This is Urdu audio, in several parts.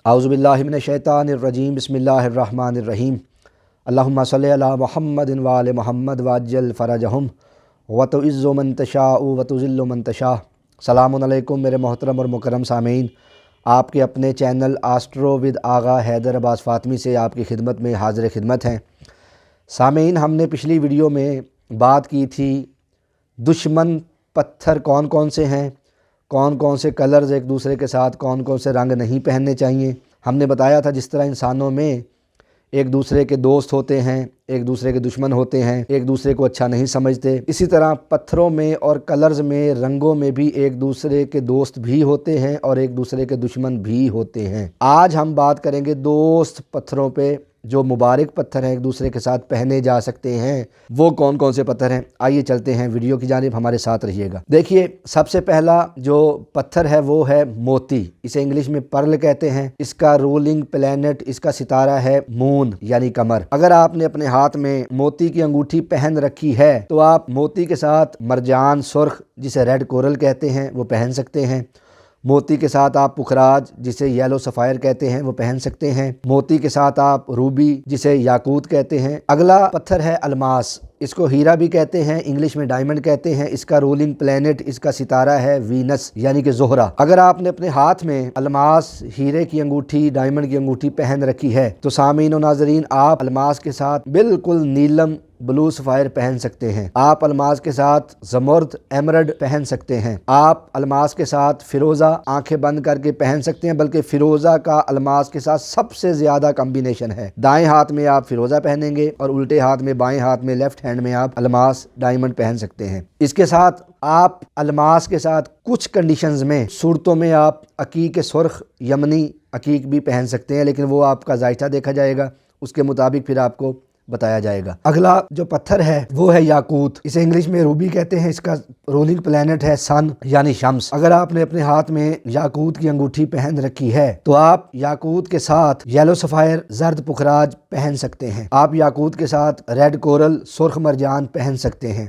اعوذ باللہ من الشیطان الرجیم بسم اللہ الرحمن الرحیم اللہم صلی علی محمد وآل محمد وعجل فرجہم وتعز من تشاء وتذل من تشاء۔ السلام علیکم میرے محترم اور مکرم سامعین، آپ کے اپنے چینل آسٹرو ود آغا حیدر عباس فاطمی سے آپ کی خدمت میں حاضر خدمت ہیں۔ سامعین، ہم نے پچھلی ویڈیو میں بات کی تھی دشمن پتھر کون کون سے ہیں، کون کون سے کلرز ایک دوسرے کے ساتھ، کون کون سے رنگ نہیں پہننے چاہیے۔ ہم نے بتایا تھا جس طرح انسانوں میں ایک دوسرے کے دوست ہوتے ہیں، ایک دوسرے کے دشمن ہوتے ہیں، ایک دوسرے کو اچھا نہیں سمجھتے، اسی طرح پتھروں میں اور کلرز میں، رنگوں میں بھی ایک دوسرے کے دوست بھی ہوتے ہیں اور ایک دوسرے کے دشمن بھی ہوتے ہیں۔ آج ہم بات کریں گے دوست پتھروں پہ، جو مبارک پتھر ہیں، ایک دوسرے کے ساتھ پہنے جا سکتے ہیں، وہ کون کون سے پتھر ہیں۔ آئیے چلتے ہیں ویڈیو کی جانب، ہمارے ساتھ رہیے گا۔ دیکھیے، سب سے پہلا جو پتھر ہے وہ ہے موتی، اسے انگلش میں پرل کہتے ہیں۔ اس کا رولنگ پلینٹ، اس کا ستارہ ہے مون یعنی قمر۔ اگر آپ نے اپنے ہاتھ میں موتی کی انگوٹھی پہن رکھی ہے تو آپ موتی کے ساتھ مرجان سرخ، جسے ریڈ کورل کہتے ہیں، وہ پہن سکتے ہیں۔ موتی کے ساتھ آپ پکھراج، جسے یلو سفائر کہتے ہیں، وہ پہن سکتے ہیں۔ موتی کے ساتھ آپ روبی، جسے یاقوت کہتے ہیں۔ اگلا پتھر ہے الماس، اس کو ہیرا بھی کہتے ہیں، انگلش میں ڈائمنڈ کہتے ہیں۔ اس کا رولنگ پلینٹ، اس کا ستارہ ہے وینس یعنی کہ زہرہ۔ اگر آپ نے اپنے ہاتھ میں الماس، ہیرے کی انگوٹھی، ڈائمنڈ کی انگوٹھی پہن رکھی ہے تو سامعین و ناظرین، آپ الماس کے ساتھ بالکل نیلم بلو سفائر پہن سکتے ہیں۔ آپ الماس کے ساتھ زمرد ایمرلڈ پہن سکتے ہیں۔ آپ الماس کے ساتھ فیروزہ آنکھیں بند کر کے پہن سکتے ہیں، بلکہ فیروزہ کا الماس کے ساتھ سب سے زیادہ کمبینیشن ہے۔ دائیں ہاتھ میں آپ فیروزہ پہنیں گے اور الٹے ہاتھ میں، بائیں ہاتھ میں، لیفٹ ہینڈ میں آپ الماس ڈائمنڈ پہن سکتے ہیں۔ اس کے ساتھ آپ الماس کے ساتھ کچھ کنڈیشنز میں، صورتوں میں آپ عقیق سرخ یمنی عقیق بھی پہن سکتے ہیں، لیکن وہ آپ کا ذائقہ دیکھا جائے گا، اس کے مطابق پھر آپ کو بتایا جائے گا۔ اگلا جو پتھر ہے وہ ہے یاقوت، اسے انگلش میں روبی کہتے ہیں۔ اس کا رولنگ پلینٹ ہے سن یعنی شمس۔ اگر آپ نے اپنے ہاتھ میں یاقوت کی انگوٹھی پہن رکھی ہے تو آپ یاقوت کے ساتھ یلو سفائر، زرد پکھراج پہن سکتے ہیں۔ آپ یاقوت کے ساتھ ریڈ کورل، سرخ مرجان پہن سکتے ہیں۔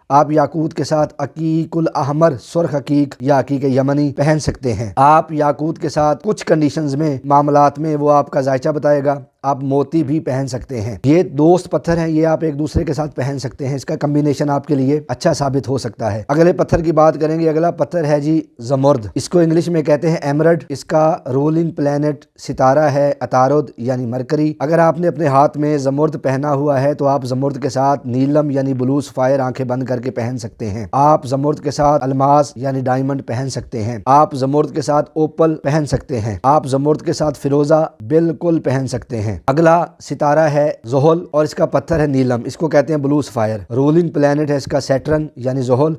آپ یاقوت کے ساتھ عقیق الاحمر، سرخ عقیق یا عقیق یمنی پہن سکتے ہیں۔ آپ یاقوت کے ساتھ کچھ کنڈیشنز میں، معاملات میں، وہ آپ کا ذائقہ بتائے گا، آپ موتی بھی پہن سکتے ہیں۔ یہ دوست پتھر ہیں، یہ آپ ایک دوسرے کے ساتھ پہن سکتے ہیں، اس کا کمبینیشن آپ کے لیے اچھا ثابت ہو سکتا ہے۔ اگلے پتھر کی بات کریں گے۔ اگلا پتھر ہے جی زمرد، اس کو انگلش میں کہتے ہیں ایمرلڈ۔ اس کا رولنگ پلینٹ، ستارہ ہے عطارد یعنی مرکری۔ اگر آپ نے اپنے ہاتھ میں زمرد پہنا ہوا ہے تو آپ زمرد کے ساتھ نیلم یعنی بلو سفائر آنکھیں بند کر کے پہن سکتے ہیں۔ آپ زمرد کے ساتھ الماس یعنی ڈائمنڈ پہن سکتے ہیں۔ آپ زمرد کے ساتھ اوپل پہن سکتے ہیں۔ آپ زمرد کے ساتھ فیروزہ بالکل پہن سکتے ہیں۔ اگلا ستارہ ہے زحل اور اس کا پتھر ہے نیلم، اس کو کہتے ہیں بلو سفائر۔ رولنگ پلینٹ ہے اس کا سیٹرن یعنی زحل۔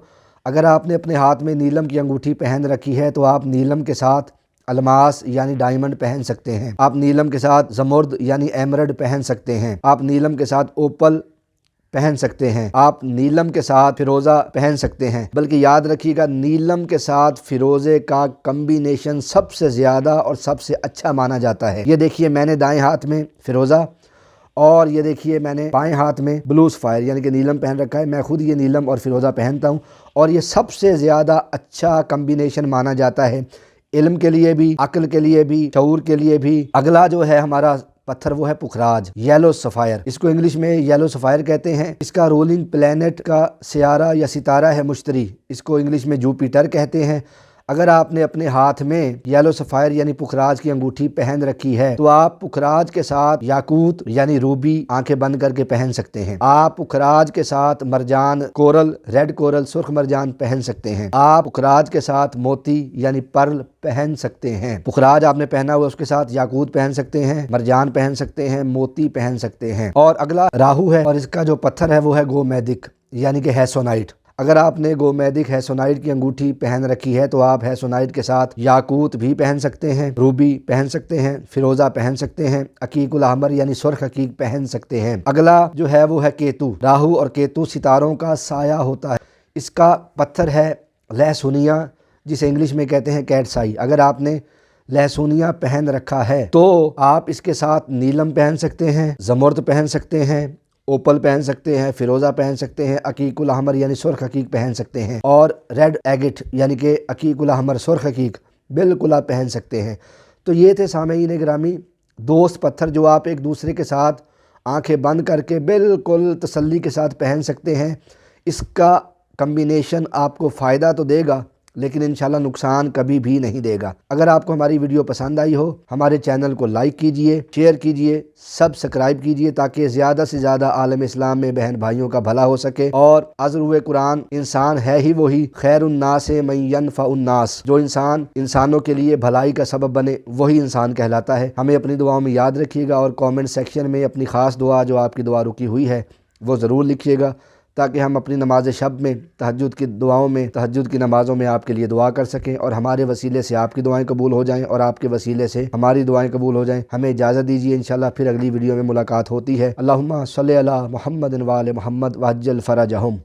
اگر آپ نے اپنے ہاتھ میں نیلم کی انگوٹھی پہن رکھی ہے تو آپ نیلم کے ساتھ الماس یعنی ڈائمنڈ پہن سکتے ہیں۔ آپ نیلم کے ساتھ زمرد یعنی ایمرلڈ پہن سکتے ہیں۔ آپ نیلم کے ساتھ اوپل پہن سکتے ہیں۔ آپ نیلم کے ساتھ فیروزہ پہن سکتے ہیں، بلکہ یاد رکھیے گا نیلم کے ساتھ فیروزے کا کمبینیشن سب سے زیادہ اور سب سے اچھا مانا جاتا ہے۔ یہ دیکھیے، میں نے دائیں ہاتھ میں فیروزہ اور یہ دیکھیے میں نے بائیں ہاتھ میں بلو سفائر یعنی کہ نیلم پہن رکھا ہے۔ میں خود یہ نیلم اور فیروزہ پہنتا ہوں اور یہ سب سے زیادہ اچھا کمبینیشن مانا جاتا ہے، علم کے لیے بھی، عقل کے لیے بھی، شعور کے لیے بھی۔ اگلا جو ہے ہمارا پتھر وہ ہے پکھراج، یلو سفائر، اس کو انگلش میں یلو سفائر کہتے ہیں۔ اس کا رولنگ پلینٹ کا سیارہ یا ستارہ ہے مشتری، اس کو انگلش میں جوپیٹر کہتے ہیں۔ اگر آپ نے اپنے ہاتھ میں یلو سفائر یعنی پکھراج کی انگوٹھی پہن رکھی ہے تو آپ پکھراج کے ساتھ یاقوت یعنی روبی آنکھیں بند کر کے پہن سکتے ہیں۔ آپ پکھراج کے ساتھ مرجان کورل، ریڈ کورل، سرخ مرجان پہن سکتے ہیں۔ آپ پکھراج کے ساتھ موتی یعنی پرل پہن سکتے ہیں۔ پکھراج آپ نے پہنا ہوا، اس کے ساتھ یاقوت پہن سکتے ہیں، مرجان پہن سکتے ہیں، موتی پہن سکتے ہیں۔ اور اگلا راہو ہے اور اس کا جو پتھر ہے وہ ہے گومیدک یعنی کہ ہیسونائٹ۔ اگر آپ نے گومیدک ہیسونائٹ کی انگوٹھی پہن رکھی ہے تو آپ ہیسونائٹ کے ساتھ یاقوت بھی پہن سکتے ہیں، روبی پہن سکتے ہیں، فیروزہ پہن سکتے ہیں، عقیق الاحمر یعنی سرخ عقیق پہن سکتے ہیں۔ اگلا جو ہے وہ ہے کیتو۔ راہو اور کیتو ستاروں کا سایہ ہوتا ہے۔ اس کا پتھر ہے لہسونیا، جسے انگلش میں کہتے ہیں کیٹس آئی۔ اگر آپ نے لہسونیا پہن رکھا ہے تو آپ اس کے ساتھ نیلم پہن سکتے ہیں، زمرد پہن سکتے ہیں، اوپل پہن سکتے ہیں، فیروزہ پہن سکتے ہیں، عقیق الاحمر یعنی سرخ عقیق پہن سکتے ہیں، اور ریڈ ایگٹ یعنی کہ عقیق الاحمر سرخ عقیق بالکل آپ پہن سکتے ہیں۔ تو یہ تھے سامعین گرامی دوست پتھر جو آپ ایک دوسرے کے ساتھ آنکھیں بند کر کے بالکل تسلی کے ساتھ پہن سکتے ہیں۔ اس کا کمبینیشن آپ کو فائدہ تو دے گا لیکن انشاءاللہ نقصان کبھی بھی نہیں دے گا۔ اگر آپ کو ہماری ویڈیو پسند آئی ہو ہمارے چینل کو لائک کیجئے، شیئر کیجئے، سبسکرائب کیجئے تاکہ زیادہ سے زیادہ عالم اسلام میں بہن بھائیوں کا بھلا ہو سکے۔ اور عذر قرآن انسان ہے ہی وہی خیر الناس من ینفع الناس، جو انسان انسانوں کے لیے بھلائی کا سبب بنے وہی انسان کہلاتا ہے۔ ہمیں اپنی دعاؤں میں یاد رکھیے گا اور کامنٹ سیکشن میں اپنی خاص دعا جو آپ کی دعا رکی ہوئی ہے وہ ضرور لکھیے گا تاکہ ہم اپنی نماز شب میں، تہجد کی دعاؤں میں، تہجد کی نمازوں میں آپ کے لیے دعا کر سکیں اور ہمارے وسیلے سے آپ کی دعائیں قبول ہو جائیں اور آپ کے وسیلے سے ہماری دعائیں قبول ہو جائیں۔ ہمیں اجازت دیجیے، انشاءاللہ پھر اگلی ویڈیو میں ملاقات ہوتی ہے۔ اللہم صلی علی محمد و آل محمد وعجل فرجہم۔